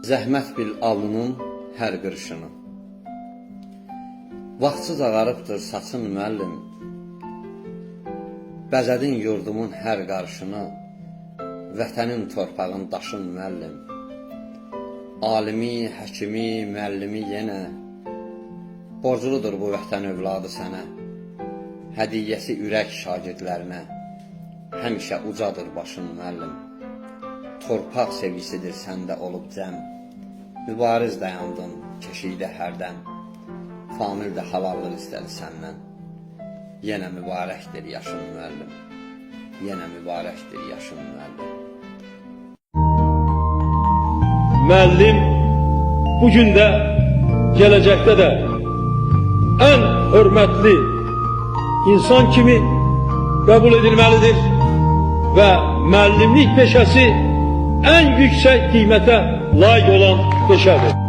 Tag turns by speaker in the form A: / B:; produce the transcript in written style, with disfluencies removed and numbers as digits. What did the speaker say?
A: Zəhmət bil alnının hər qırışını. Vaxtsız ağarıbdır saçın müəllim, bəzədin yurdumun hər qarışını, vətənin torpağın daşın müəllim. Alimi, həkimi, müəllimi yenə, borcludur bu vətən övladı sənə. Hədiyyəsi ürək şagirdlərinə, həmişə ucadır başın müəllim. Torpaq sevgisidir səndə olub cəm, mübariz dayandın keşikdə hərdən. Famil də havallıq istədi səndən, yenə mübarəkdir yaşın müəllim, yenə mübarəkdir yaşın müəllim.
B: Müəllim bugün də, gələcəkdə də ən hörmətli insan kimi qəbul edilməlidir və müəllimlik peşəsi ən yüksək qiymətə layiq olan peşədir.